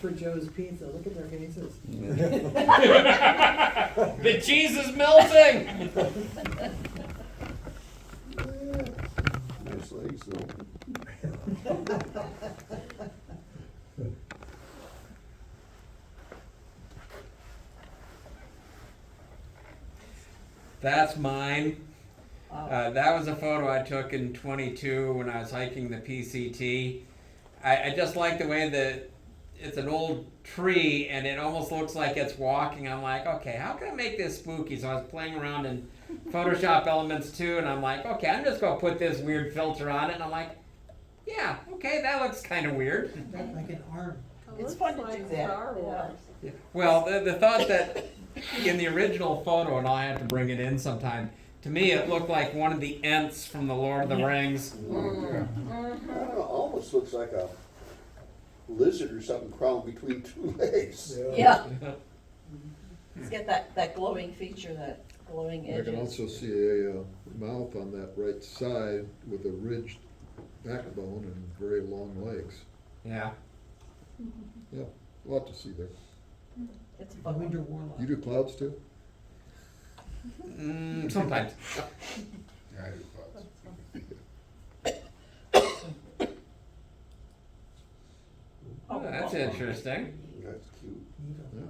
for Joe's Pizza. Look at their faces. The cheese is melting. Nice legs though. That's mine. That was a photo I took in 22 when I was hiking the PCT. I just like the way that it's an old tree and it almost looks like it's walking. I'm like, okay, how can I make this spooky? So I was playing around in Photoshop Elements 2 and I'm like, okay, I'm just going to put this weird filter on it. And I'm like, yeah, okay, that looks kind of weird. Like an arm. It's fun to do that. Star Wars. Yeah. Well, the thought that in the original photo, and I have to bring it in sometime, to me it looked like one of the Ents from the Lord of the Rings. I don't know, almost looks like a lizard or something crawling between two legs. Yeah. It's got that glowing feature, that glowing I edges. can also see a mouth on that right side with a ridged backbone and very long legs. Yeah. Yeah, a lot to see there. It's a The fun one. Winter Warlock. You do clouds too? Sometimes. Yeah, I do thoughts. Oh, that's interesting. That's cute. Yeah.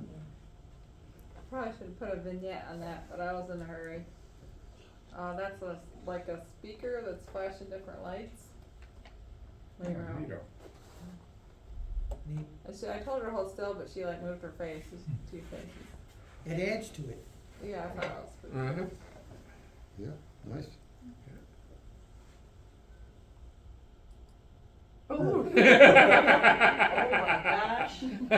Probably should have put a vignette on that, but I was in a hurry. That's like a speaker that's flashing different lights. Wait around. Neato. Neat. I told her to hold still, but she like moved her face. It's two faces. It adds to it. Yeah, I thought it was pretty Uh-huh. cool. Yeah, nice. Ooh. Oh my gosh. I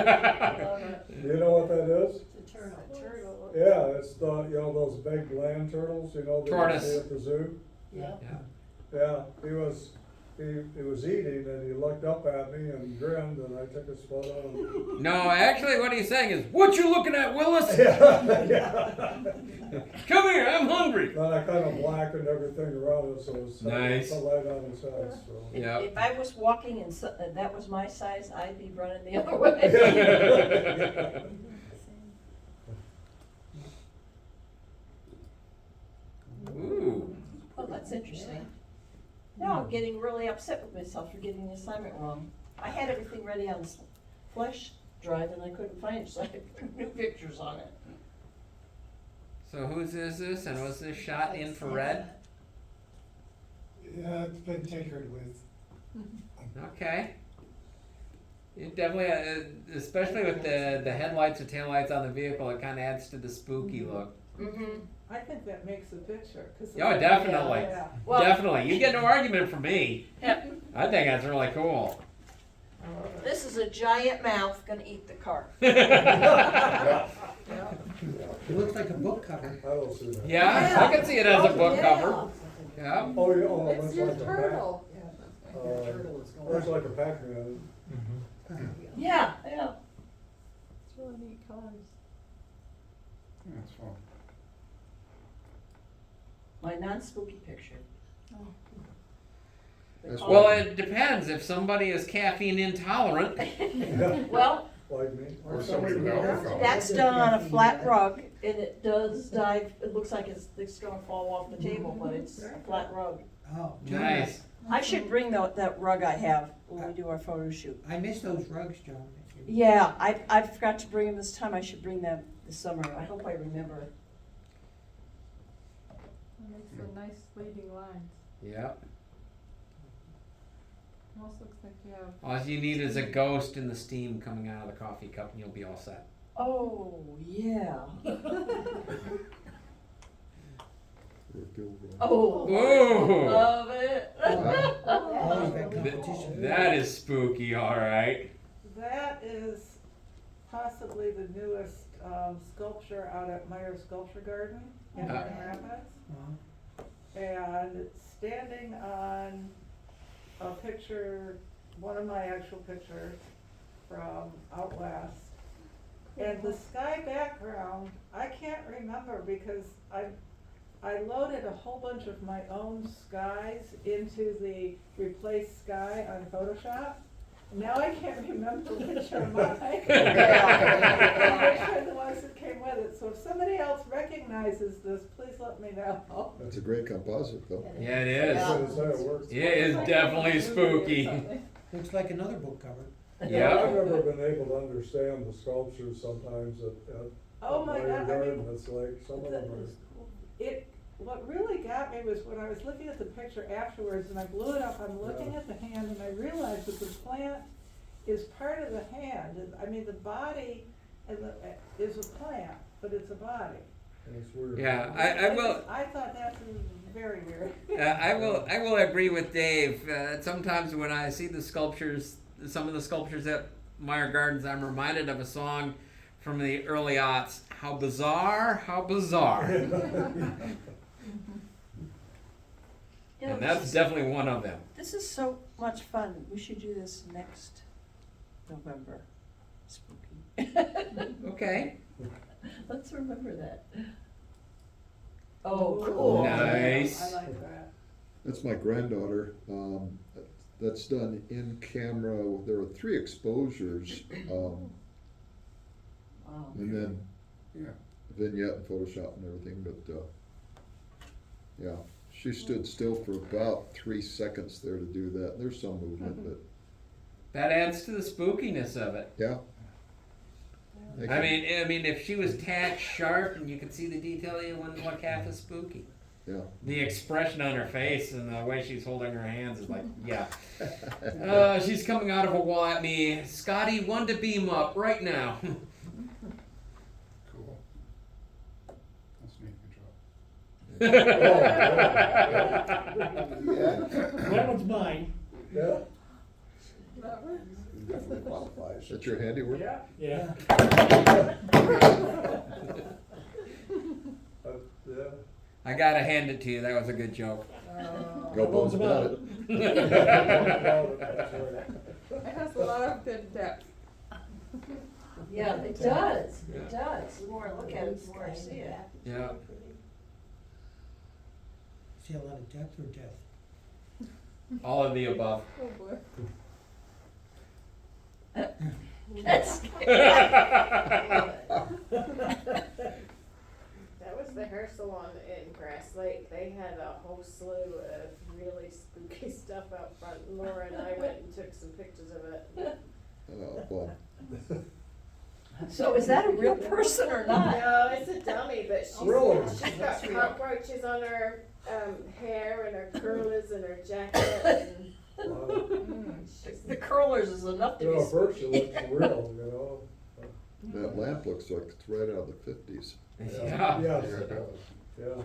love it. You know what that is? It's a turtle. Turtle. Yeah, it's the, you know, those big land turtles, you know, that you Tortoise. see at the zoo? Yeah. Yeah, he was eating and he looked up at me and grinned and I took his photo and. No, actually what he's saying is, what you looking at, Willis? Yeah, yeah. Come here, I'm hungry. Then I kind of blackened everything around it, so it's Nice. the light on his head, so. Yeah. If I was walking and that was my size, I'd be running the other way. Ooh. Oh, that's interesting. Now I'm getting really upset with myself for getting the assignment wrong. I had everything ready on this flash drive and I couldn't find it, so I put new pictures on it. So whose is this, and was this shot infrared? Yeah, it's been tinkered with. Okay. It definitely, especially with the headlights or taillights on the vehicle, it kind of adds to the spooky look. Mm-hmm. I think that makes a picture. Oh, definitely. Yeah. Well- Definitely. You get no argument from me. Yep. I think that's really cool. This is a giant mouth gonna eat the car. Yeah. It looks like a book cover. I don't see that. Yeah, I can see it as a book cover. Yeah. Oh, yeah, oh, It's looks your like a turtle. looks like a Pac-Man. Yeah, yeah. It's really neat colors. That's fun. My non-spooky picture. That's Well, it depends. If somebody is caffeine intolerant, Well, Like me. Or somebody with alcohol. that's done on a flat rug and it does dive, it looks like it's gonna fall off the table, but it's a flat rug. Oh, nice. I should bring that rug I have when we do our photo shoot. I miss those rugs, John. Yeah, I forgot to bring them this time. I should bring them this summer. I hope I remember. It makes some nice leading lines. Yeah. Almost looks like you have. All you need is a ghost in the steam coming out of the coffee cup, and you'll be all set. Oh, yeah. Oh, Ooh. love it. Oh, that competition. That is spooky, all right. That is possibly the newest sculpture out at Meyer Sculpture Garden in Grand Rapids. And it's standing on a picture, one of my actual pictures from out west. And the sky background, I can't remember because I loaded a whole bunch of my own skies into the replace sky on Photoshop. Now I can't remember which are mine. And Yeah. which are the ones that came with it, so if somebody else recognizes this, please let me know. That's a great composite though. Yeah, it That's is. what it's how it works. It is definitely spooky. Looks like another book cover. I've Yep. never been able to understand the sculptures sometimes at Oh my Meyer God, I Garden. mean, It's like some of them are. what really got me was when I was looking at the picture afterwards and I blew it up, I'm looking at the hand and I realized that the plant is part of the hand. I mean, the body and is a plant, but it's a body. It's weird. Yeah, I will. I thought that was very weird. I will agree with Dave. Sometimes when I see the sculptures, some of the sculptures at Meyer Gardens, I'm reminded of a song from the early aughts. How bizarre! How bizarre! You know, And that's definitely one of them. this is so much fun. We should do this next November. Spooky. Okay. Let's remember that. Oh, cool. Nice. I like that. That's my granddaughter. That's done in camera. There are 3 exposures, Wow. and then Yeah. vignette and Photoshop and everything, but, yeah. She stood still for about 3 seconds there to do that. There's some movement, but, That adds to the spookiness of it. yeah. They I can- mean, if she was tacked sharp and you could see the detail, it wouldn't look half as spooky. Yeah. The expression on her face and the way she's holding her hands is like, yeah. She's coming out of a wall at me. Scotty, one to beam up right now. Cool. That's neat, good job. Yeah, That one's mine. Yeah, definitely qualifies. That's your handiwork? Yeah. Yeah. yeah. I gotta hand it to you. That was a good joke. No bones about it. That's right. It has a lot of good depth. Yeah, it does. Yeah. It does. The more I look at it, the more I see it. Yeah. See a lot of depth or death? All of the above. Oh boy. That's That was the hair salon in Grass Lake. They had a whole slew of really spooky stuff out front. Laura and I went and took some pictures of it. Well, So is that a real person or not? No, it's a dummy, but Really? she's got cockroaches on her hair and her curlers and her jacket. And The curlers is enough to You be know, first spooky. it looks real, you know? that lamp looks like it's right out of the 50s. Yeah. Yes, Yeah, it does. yeah.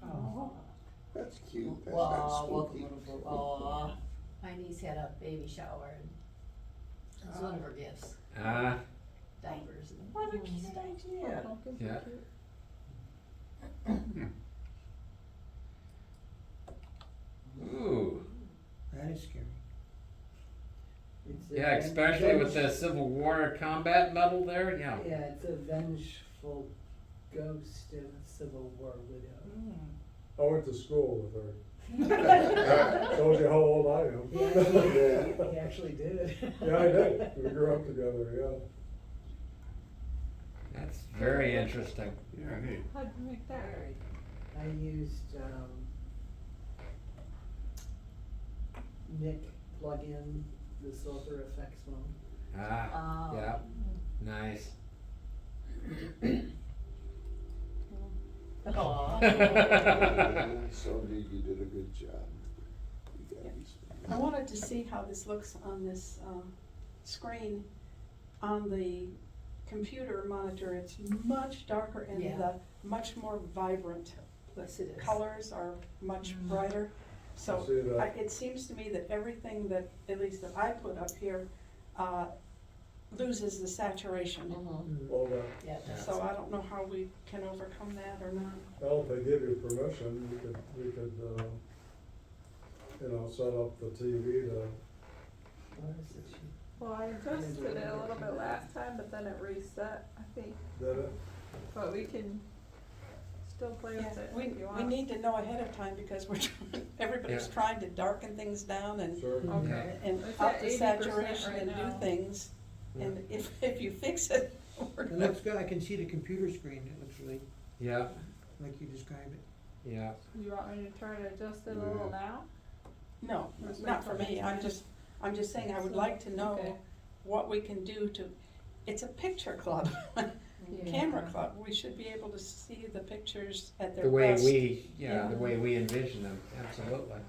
Aw. That's cute, that's Aw, not welcome spooky. little bro- aw. My niece had a baby shower and it was one of her gifts, Ah, diapers and. What a cute idea. Pumpkins Yeah. are cute. ooh. That is scary. Yeah, especially with the Civil War combat medal there. Yeah. Yeah, it's a vengeful ghost of a Civil War widow. I went to school with her. Told you how old I am. Yeah, he actually did. Yeah, I did. We grew up together, yeah. That's very interesting. Yeah, neat. How'd you make that? I used, Nick plug-in, the Silver Effects one. Ah, Oh. yeah. Nice. Aw. Sonia, you did a good job. You got these things. I wanted to see how this looks on this screen. On the computer monitor, it's much darker and Yeah. the much more vibrant. Yes, it The is. colors are much brighter. So I see that. it seems to me that everything that, at least that I put up here, loses the saturation. Mhm. Well, Yeah, it does. So I don't know how we can overcome that or not. well, if they give you permission, we could, you know, set up the TV to, Well, I adjusted it a little bit last time, but then it reset, I think. did it? But we can still play with it We, if you we want. need to know ahead of time because everybody's Yeah. trying to darken things down and, Sure. Okay. and It's up at the 80% saturation right and now. do things. And if you fix it, we're It looks good, I can see the computer screen, it looks really Yeah, like you described it. yeah. You want me to try to adjust it a little now? No, Let's not wait for till me, next I'm just saying I would like to Okay. know what we can do to, it's a picture club, camera club, we should be able to see the pictures at their The way best. the way we envision them, absolutely.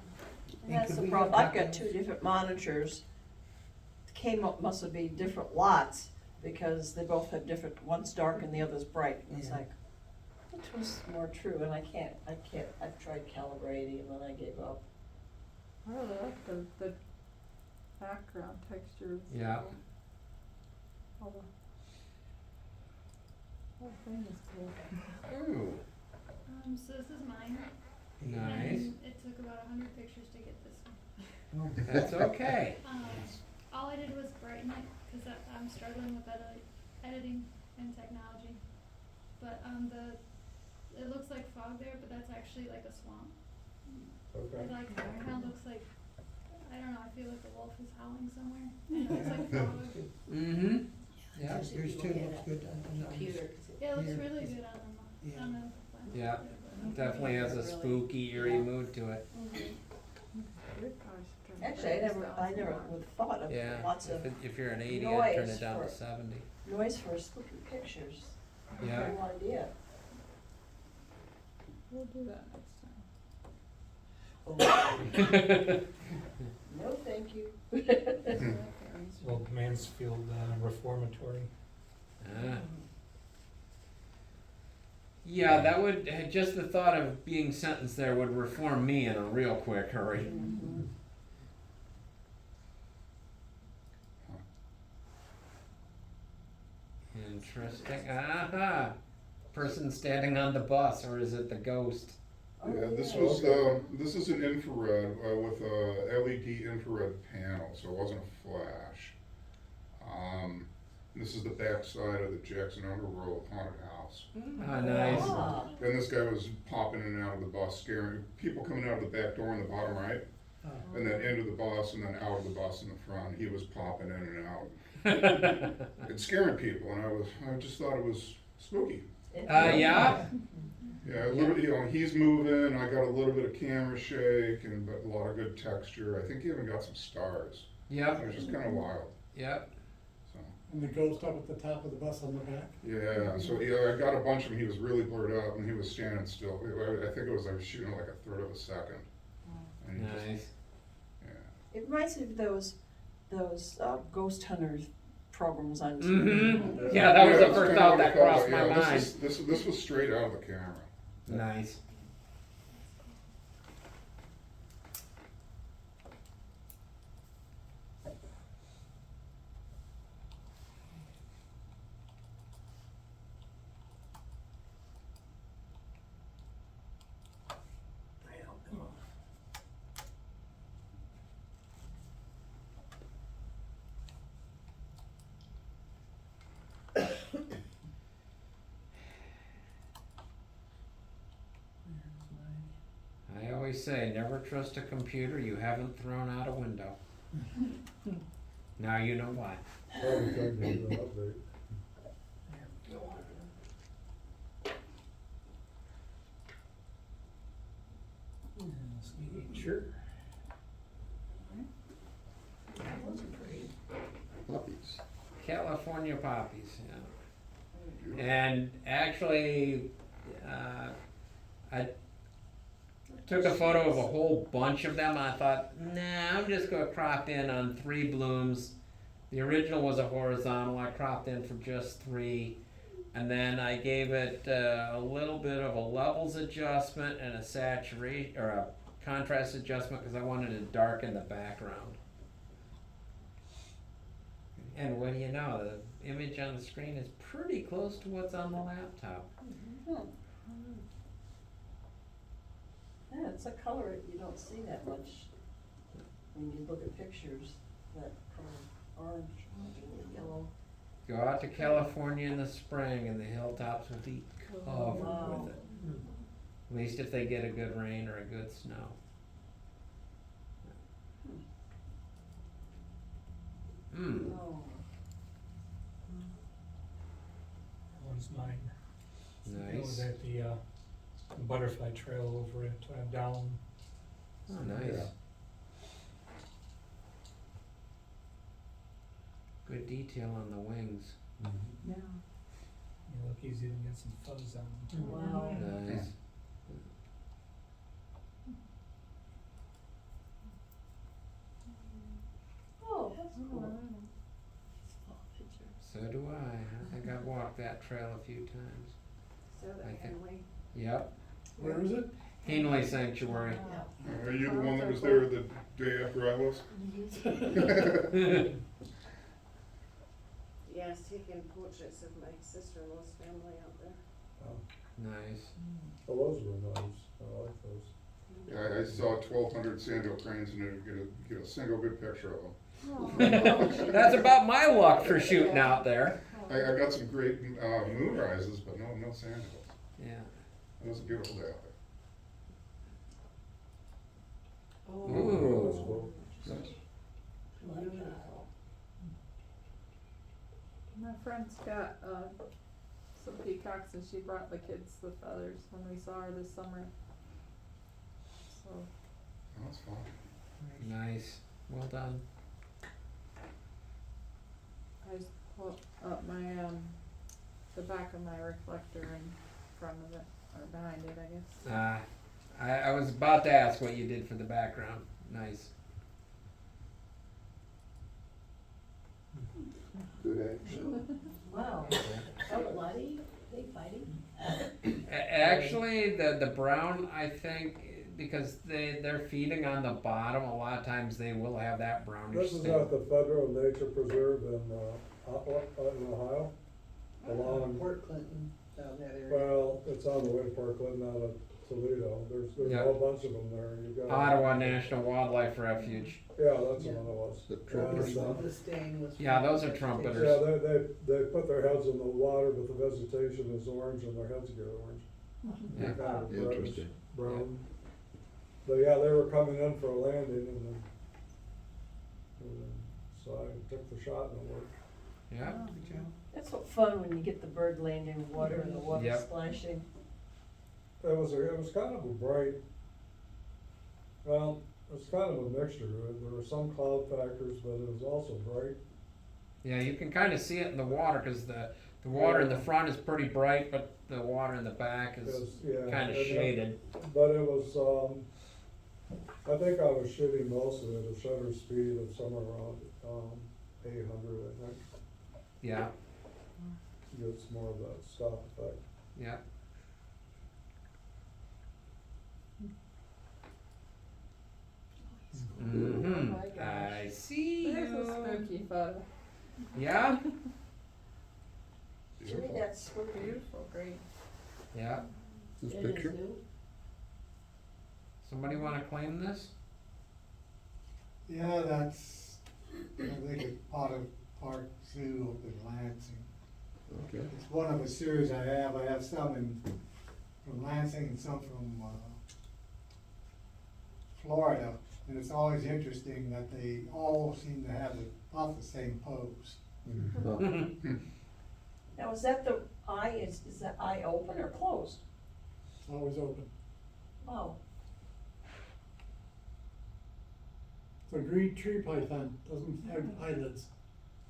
And That's could the we problem, have I've got copies? 2 different monitors. Came up, must be different lots, because they both have different, one's dark and the other's bright, and it's Yeah. like, which was more true, and I can't, I've tried calibrating and then I gave up. I really like the background texture. Yeah. All the whole thing is cool. Ooh, So this is mine. nice. And it took about 100 pictures to get this one. That's okay. All I did was brighten it because I'm struggling with editing and technology. But it looks like fog there, but that's actually like a swamp. It like kind of looks like, I don't know, I feel like a wolf is howling somewhere. And it looks like fog. Mm-hmm. Yeah, Yours too looks good on the Computer. Yeah, it looks Yeah. really good Yeah. on the yeah. Definitely has a spooky, eerie mood to it. Actually, I never would have thought of Yeah. lots of If you're an 80, I'd turn noise it down to for- 70. noise for spooky pictures. Yeah. No idea. We'll do that next time. No, thank you. Old Mansfield Reformatory. Ah. Yeah, that would, just the thought of being sentenced there would reform me in a real quick hurry. Interesting. Aha. Person standing on the bus, or is it the ghost? Yeah, this is an infrared with a LED infrared panel, so it wasn't a flash. This is the back side of the Jackson Underworld haunted house. Ah, nice. Ah. And this guy was popping in and out of the bus, scaring people coming out of the back door in the bottom right, and then into the bus, and then out of the bus in the front. He was popping in and out. And scaring people, and I just thought it was spooky. Yeah. Yeah, a little, he's moving. I got a little bit of camera shake, but a lot of good texture. I think he even got some stars. Yep. It was just kind of wild. Yep. So And the ghost up at the top of the bus on the back. yeah, so I got a bunch of him. He was really blurred out, and he was standing still. I think I was shooting like a third of a second. And he just- Nice. yeah. It reminds me of those ghost hunters programs on TV. Mm-hmm. Yeah, that was the that's first kinda thought what that I thought. crossed my Yeah, mind. This was straight out of the camera. Nice. I always say, never trust a computer you haven't thrown out a window. Now you know why. Probably time to do an update. Sure. Puppies. California poppies, yeah. And actually, I took a photo of a whole bunch of them. And I thought, nah, I'm just gonna crop in on 3 blooms. The original was a horizontal. I cropped in for just 3, and then I gave it a little bit of a levels adjustment and a saturation or a contrast adjustment because I wanted to darken the background. And what do you know? The image on the screen is pretty close to what's on the laptop. Yeah, it's a color you don't see that much when you look at pictures, that color, orange, yellow. Go out to California in the spring and the hilltops will be covered Wow. with it. At least if they get a good rain or a good snow. Hmm. Oh. That one's mine. It was Nice. at the Butterfly Trail over at Down. Oh, nice. Yeah. Good detail on the wings. Yeah. You look easy to get some fuzz on them. Wow. Nice. Oh, that's cool. So do I. I think I've walked that trail a few times. So the I think- Henley. Yep. Where is it? Henley Sanctuary. Are you the one that was there the day after I was? Yes, taking portraits of my sister-in-law's family out there. Nice. Oh, those were nice, I like those. Yeah, I saw 1,200 sandhill cranes and didn't get a single good picture of them. That's about my luck for shooting out there. I got some great moon rises, but no sandhills. Yeah. It was a beautiful day out there. Ooh. That's cool. Beautiful. My friend's got some peacocks and she brought the kids the feathers when we saw her this summer. So Oh, that's fun. Nice. Well done. I just put up my the back of my reflector in front of it or behind it, I guess. I was about to ask what you did for the background. Nice. Good action. Wow. So bloody, they fighting? Actually, the brown, I think, because they're feeding on the bottom, a lot of times they will have that brownish This is stain. at the Federal Nature Preserve in Ohio, along, Port Clinton, down that area. well, it's on the way to Park Clinton out of Toledo, there's Yeah. a whole bunch of them there, you got. Ottawa National Wildlife Refuge. Yeah, that's the one it was. The And, trumpers. The stain was. Yeah, from those are vegetation. trumpeters. Yeah, they put their heads in the water, but the vegetation is orange and their heads get orange. Yeah. Kind of reddish Interesting. brown. But yeah, they were coming in for a landing and then, so I took the shot and it worked. Yeah. Good job. That's what fun when you get the bird landing in water and the water Yep. splashing. It was kind of a bright, well, it was kind of a mixture. There were some cloud factors, but it was also bright. Yeah, you can kind of see it in the water because the water in the front is pretty bright, but the water in the back is Yeah, kind of and, shaded. But it was, I think I was shooting most of it at a shutter speed of somewhere around 800, I think. Yeah. Gets more of that stop effect. Yeah. Mm-hmm. Oh my gosh. I see There's a you. spooky photo. Yeah. Gee, that's spooky. Beautiful, great. Yeah. This It is picture? new. Somebody want to claim this? Yeah, that's, I think it's part of Park Zoo up in Lansing. Okay. It's one of a series I have. I have some from Lansing and some from Florida. And it's always interesting that they all seem to have about the same pose. Now, is that the eye, is that eye open or closed? Always open. Oh, The green tree python doesn't have eyelids.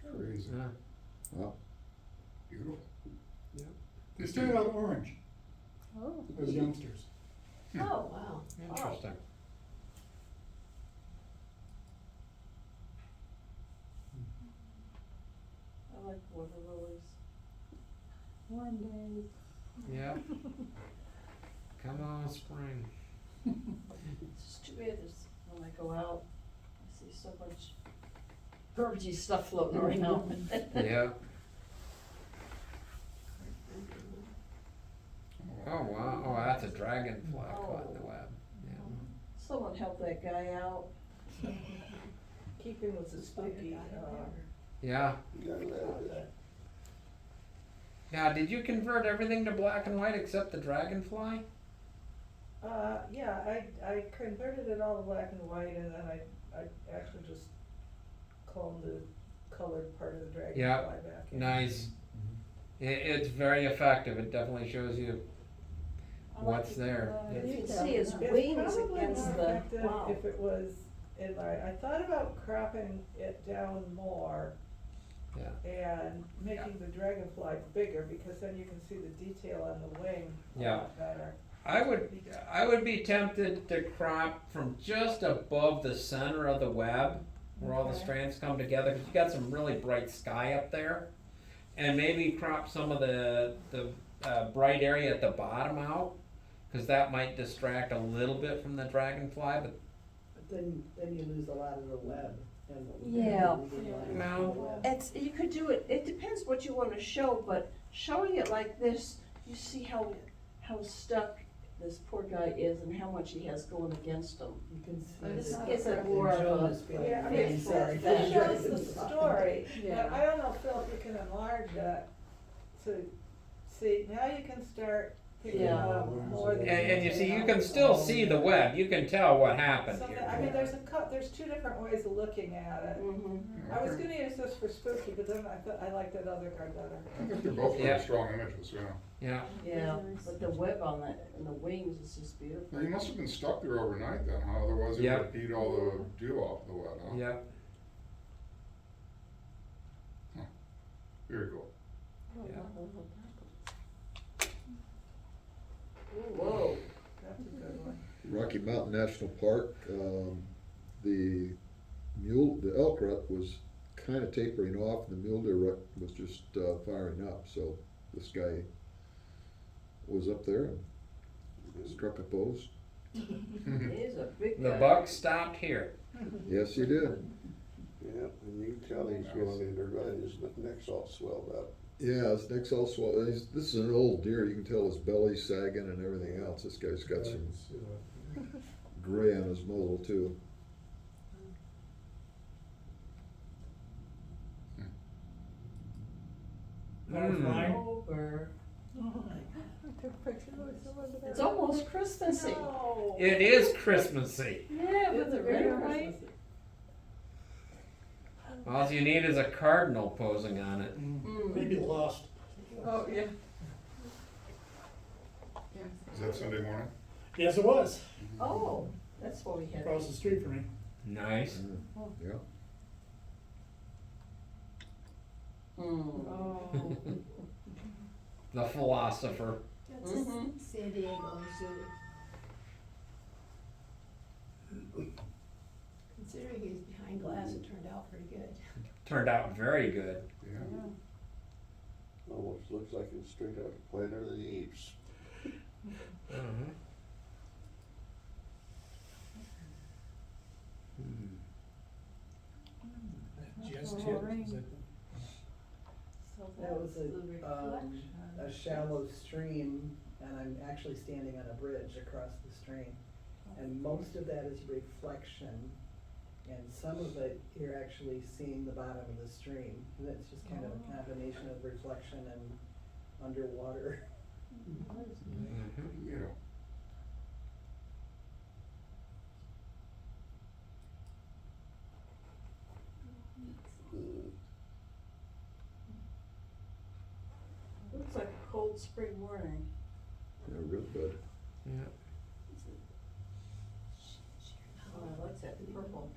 Crazy. Yeah. Wow. Beautiful. They started out orange Oh. as youngsters. oh, Wow. Interesting. I like water lilies. One day. Yeah. Come on, spring. It's just too bad this, when I go out, I see so much garbagey stuff floating around. Yeah. Oh wow! Oh, that's a dragonfly caught in the web. Yeah. Someone help that guy out. Keeping with the spooky, Yeah. You gotta let it. Now, did you convert everything to black and white except the dragonfly? Yeah, I converted it all to black and white, and then I actually just cloned the colored part of the dragonfly Yeah, back in. nice. It's very effective. It definitely shows you what's there. You It's- can see his It's wings probably against more the, effective wow. if it was in my, I thought about cropping it down more Yeah. and making the dragonfly bigger, because then you can see the detail on the wing a Yeah. lot better. I would be tempted to crop from just above the center of the web, where all the Okay. strands come together, because you got some really bright sky up there, and maybe crop some of the bright area at the bottom out, because that might distract a little bit from the dragonfly. But But then you lose a lot of the web and the. Yeah. No. You could do it, it depends what you wanna show, but showing it like this, you see how stuck this poor guy is and how much he has going against him. You can see. This that- isn't that more of Joan a- is feeling Yeah, I really mean, sorry for that the shows the dragonfly. story, but Yeah. I don't know, Phil, if you can enlarge that to see, now you can start picking Yeah. up more of the and you see, you detail. can still see the web. You can tell what happened So, here. I mean, there's two different ways of looking at it. Mm-hmm. I was gonna use this for spooky, but then I thought, I liked that other card better. I think they're both Yeah. very strong images, yeah. Yeah. Yeah, but the web on that, and the wings is just beautiful. Now, you must have been stuck there overnight then, huh? Otherwise it would Yeah. have beat all the dew off the web, huh? Yep. Very cool. Yeah. Whoa. That's a good one. Rocky Mountain National Park, the elk rut was kinda tapering off, and the mule deer rut was just, firing up, so this guy was up there and struck a pose. He's a big The guy. buck stopped here. Yes, he did. Yeah, and you can tell he's going into rut, his neck's all swelled up. Yeah, his neck's all swollen. This is an old deer. You can tell his belly's sagging and everything else. This guy's got some gray on his muzzle too. Over. It's almost Christmassy. No. It is Christmassy. Yeah, with the red and white. All you need is a cardinal posing on it. Mm. Maybe lost. Oh, yeah. Is that Sunday morning? Yes, it was. Oh, that's what we had. Across the street from me. Nice. Yeah. Mm. Oh. The philosopher. That's Mhm. San Diego Zoo. Considering he was behind glass, it turned out pretty good. Turned out very good. Yeah. Almost looks like it's straight out of Planet of the Apes. Just Oh, hit, right. is it? So That was that's the reflection. a shallow stream, and I'm actually standing on a bridge across the stream. And most of that is reflection, and some of it, you're actually seeing the bottom of the stream. And that's just kind of a combination of reflection and underwater. You know, Looks like a cold spring morning. Yeah, real good. Yeah. Oh, I like that purple.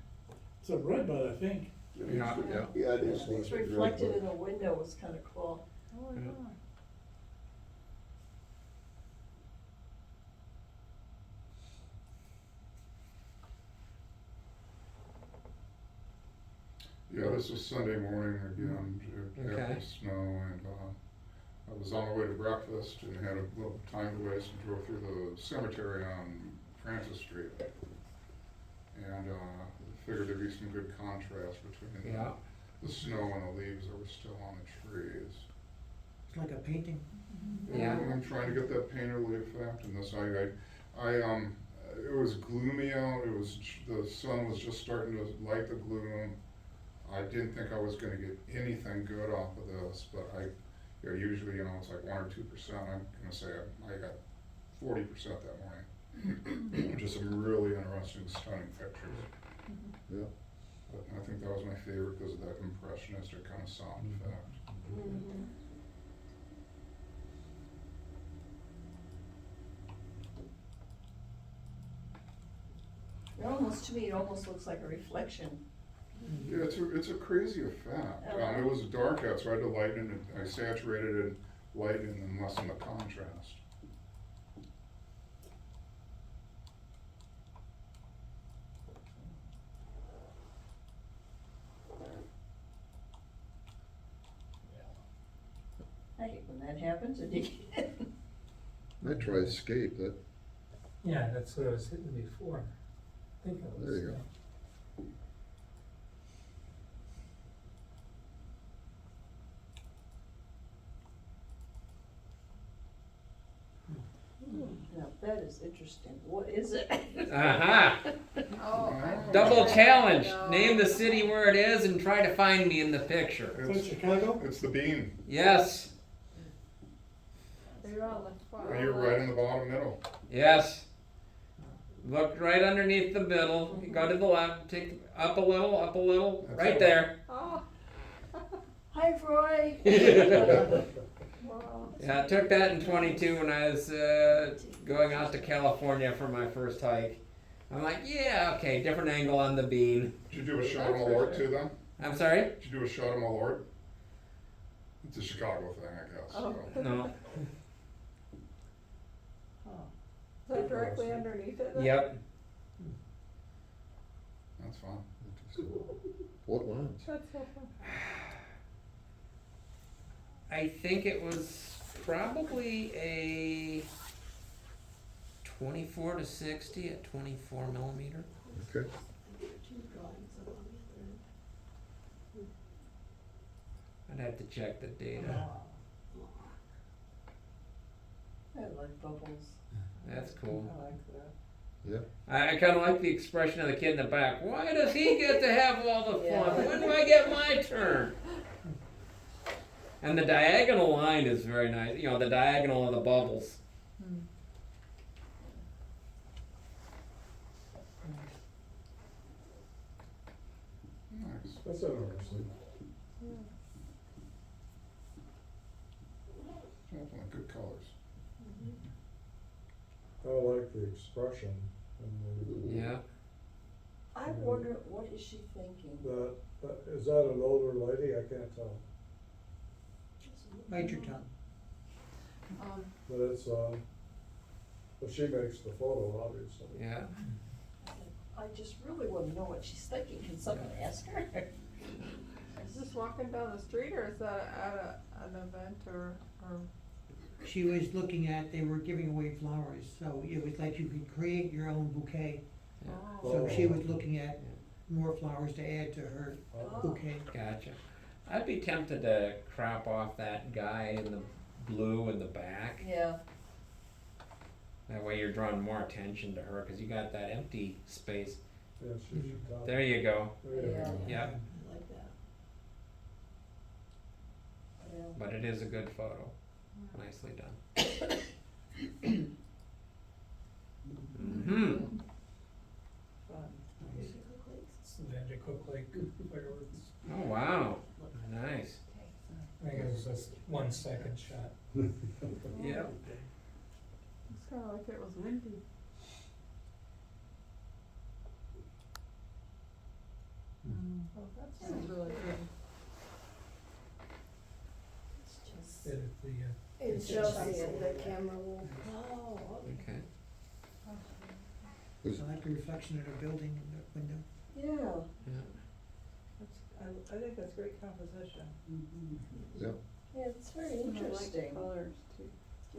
It's a redbud, I think. Yeah. Yeah, it is. It's reflected in the window, it's kinda cool. Oh, Yeah. yeah. yeah, this was Sunday morning again, Okay. after snow, and, I was on the way to breakfast and had a little time to waste and drove through the cemetery on Francis Street. And, figured there'd be some good contrast between Yeah. the snow and the leaves that were still on the trees. It's like a painting. Yeah. And I'm trying to get that painterly effect in this. It was gloomy out, the sun was just starting to light the gloom. I didn't think I was gonna get anything good off of this, but usually, it's like 1 or 2%, I'm gonna say I got 40% that morning. Just some really interesting, stunning pictures. Yeah. But I think that was my favorite because of that impressionistic kind of sound effect. Mhm. It almost, to me, it almost looks like a reflection. Yeah, it's a crazy effect. It was dark out, so I had to lighten it. I saturated it, lighten and lessen the contrast. I hate when that happens, and you get, I try escape, that, Yeah, that's what I was hitting before. I think I was. There you go. now that is interesting. What is it? Aha! Oh, Double challenge. No. Name the city where it is and try to find me in the picture. Is it Chicago? It's the bean. Yes. You're on the far. You're right in the bottom middle. Yes. Look right underneath the middle. You go to the left. Take up a little. That's Right it. there. Oh. Hi, Roy. Wow. Yeah, I took that in 22 when I was going out to California for my first hike. I'm like, yeah, okay, different angle on the bean. Did you do a shot of Malort too then? I'm sorry? Did you do a shot of Malort? It's a Chicago thing, I guess. Oh. So. No. Is that directly underneath it then? Yep. That's fine. what lines? That's so fun. I think it was probably a 24 to 60 at 24 millimeter. Okay. I'd have to check the data. I like bubbles. That's cool. I like that. Yeah. I kind of like the expression of the kid in the back. Why does he get to have all the fun? Yeah. When do I get my turn? And the diagonal line is very nice. You know, the diagonal of the bubbles. Nice. That's interesting. Definitely good colors. I like the expression and Yeah. I wonder, what is she thinking? is that an older lady? I can't tell. Bite your tongue. But it's, but she makes the photo, obviously. Yeah. I just really want to know what she's thinking. Can someone ask her? Is this walking down the street or is that at an event or? She was looking at, they were giving away flowers, so it was like you could create your own bouquet. So she was looking at more flowers to add to her bouquet. Gotcha. I'd be tempted to crop off that guy in the blue in the back. Yeah. That way you're drawing more attention to her because you got that empty space. Yeah, she should talk. There you go. There you go. Yep. I like that. Yeah. But it is a good photo. Nicely done. Mm-hmm. Vandercook Lake fireworks. Oh, wow. Nice. I think it was just 1 second shot. Yep. It's kinda like it was windy. Oh, that's really good. It's just. Edit the, It's Chelsea and the camera will. Oh, Okay. I like the reflection of the building in the window. yeah. I think that's great composition. Yeah. Yeah, it's very I like the interesting. colors too.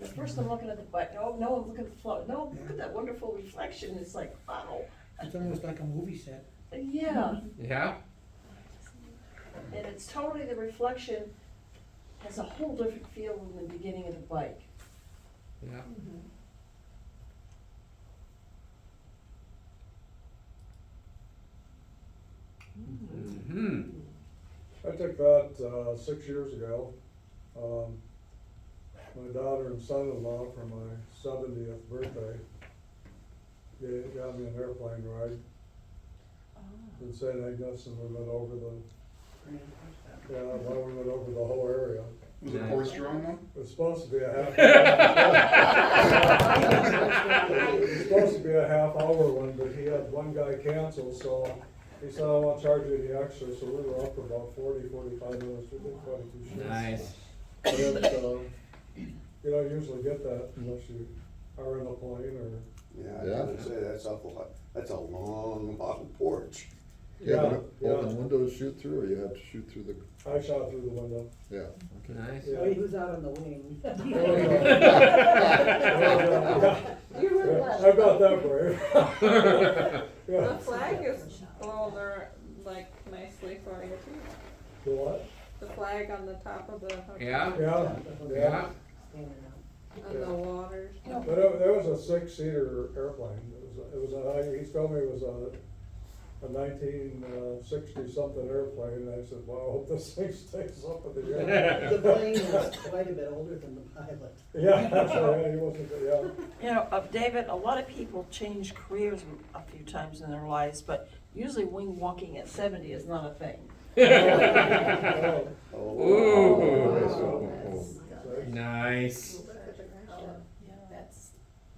At first I'm looking at the bike, no, I'm looking at the float, no, look at that wonderful reflection, it's like, wow. It's almost like a movie set. Yeah, Yeah. and it's totally, the reflection has a whole different feel than the beginning of the bike. Yeah. Mm-hmm. I took that, 6 years ago. My daughter and son-in-law for my 70th birthday got me an airplane ride in St. Agnes, and we went over well, we went over the whole area. Was it horse drawn one? It was supposed to be a half. It was supposed to be a half-hour one, but he had one guy cancel, so he said, I won't charge you any extra, so we were up for about 45 minutes, we did quite a few shifts. Nice. But, you don't usually get that unless you are in a plane or. Yeah, I was gonna say, that's awful, that's a long porch. Yeah, Open windows shoot through, or you have to shoot through the, I shot through the window. yeah, okay. Nice. Yeah. Oh, he was out on the wing. You were Yeah, blessed. I'm not that brave. The Yeah. flag is, well, they're like nicely for you too. The what? The flag on the top of the hotel. Yeah. Yeah, Yeah. And the waters. But there was a 6-seater airplane. It was he told me it was a 1960-something airplane. And I said, well, I hope this thing stays up in the air. The plane was quite a bit older than the pilot. Yeah, that's right, he wasn't, yeah. You know, David, a lot of people change careers a few times in their lives, but usually wing walking at 70 is not a thing. Ooh. Nice. Yeah, that's,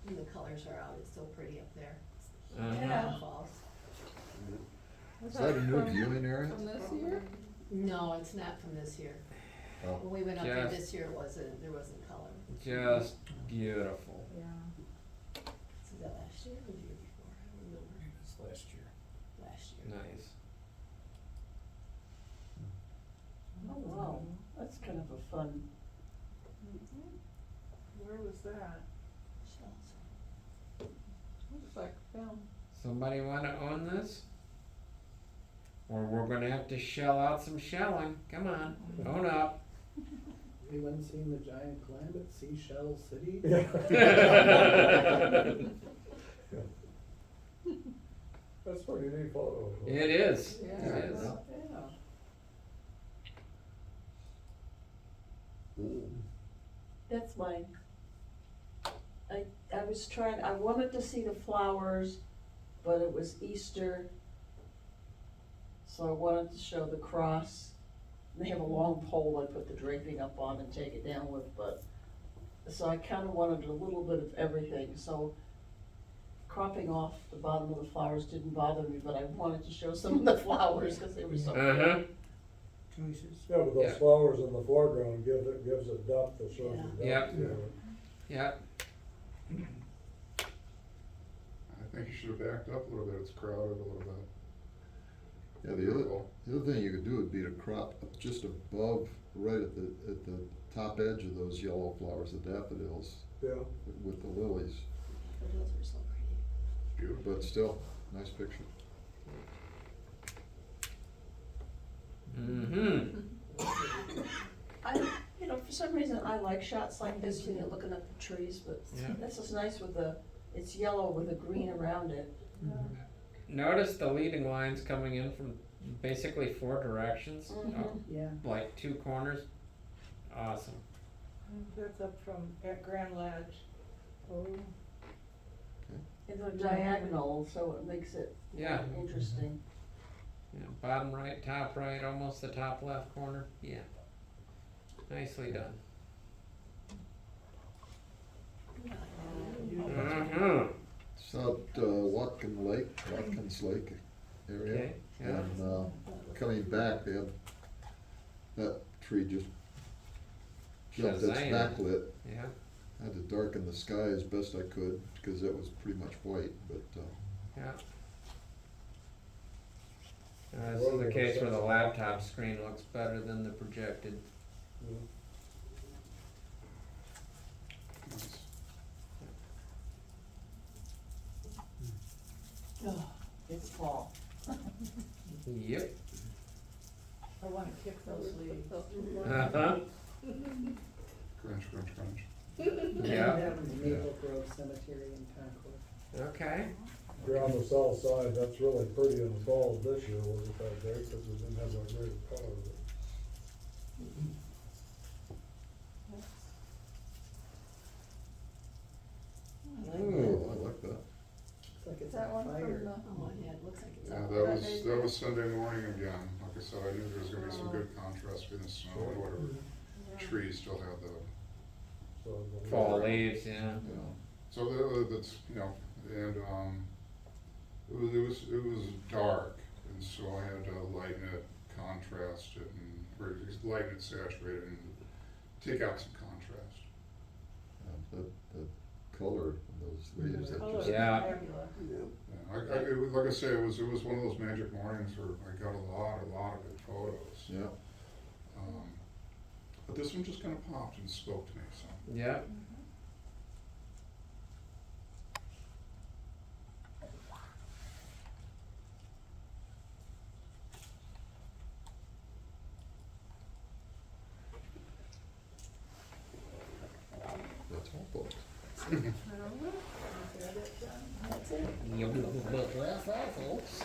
when the colors are out, it's so pretty up there. Uh-huh. Falls. Is that a new viewing area? From this year? No, it's not from this year. Oh. When we went up there Just- this year, there wasn't color. Just beautiful. Yeah. Was that last year or the year before? I don't remember. It's last year. Last year. Nice. Oh, wow, that's kind of a fun. Where was that? Looks like film. Somebody wanna own this? Or we're gonna have to shell out some shelling. Come on, own up. Anyone seen the giant clam at Seashell City? That's pretty neat photo. It is. Yeah. It is. That's mine. I was trying, I wanted to see the flowers, but it was Easter. So I wanted to show the cross. They have a long pole I put the draping up on and take it down with, but, so I kinda wanted a little bit of everything, so cropping off the bottom of the flowers didn't bother me, but I wanted to show some of the flowers, cause they were so Uh-huh. pretty. Choices. Yeah, but those Yeah. flowers in the foreground gives it depth, that shows Yeah. you depth. Yep. to it. Yep. I think you should have backed up a little bit, it's crowded a little bit. Yeah, the other thing you could do would be to crop up just above, right at the top edge of those yellow flowers, the daffodils, Yeah. with the lilies, The hills are so pretty. Beautiful. but still, nice picture. Mm-hmm. You know, for some reason, I like shots like this when you're looking at the trees, but Yeah. this is nice with it's yellow with the green around it. Notice the leading lines coming in from basically 4 directions, Yeah. like 2 corners. Awesome. That's up from, at Grand Ledge. And they're diagonal, so it makes it Yeah. interesting. Yeah, bottom right, top right, almost the top left corner. Yeah. Nicely done. Mm-hmm. It's out Watkins Lake area. Okay, yeah. And, coming back, they had, that tree just jumped its Shazam. backlit. Yeah. I had to darken the sky as best I could, because it was pretty much white, but, Yeah. This is the case where the laptop screen looks better than the projected. Nice. Oh, it's fall. Yep. I wanna kick those leaves. Uh-huh. Crunch, crunch, crunch. Yeah. That was Maple Grove Cemetery in Concord. Okay. If you're on the south side, that's really pretty in the fall. This year wasn't that great, because we didn't have that great of color, but. oh, I like that. It's like one from fire. the, Oh, yeah, it looks like it's Yeah, up. that was Sunday morning again. Like I said, I knew there was gonna be some good contrast between the snow and whatever trees still had the, So the- Fall leaves, yeah. you know. So that's, you know, and, it was dark, and so I had to lighten it, contrast it, and, or just lighten it, saturate it, and take out some contrast. The color of those leaves, the that color just. is Yeah. fabulous. Yeah, it was, like I say, it was one of those magic mornings where I got a lot of good photos. Yeah. But this one just kinda popped and spoke to me, so. Yeah. That's all, folks. Is that it, John? That's it. Yep. That's all, folks.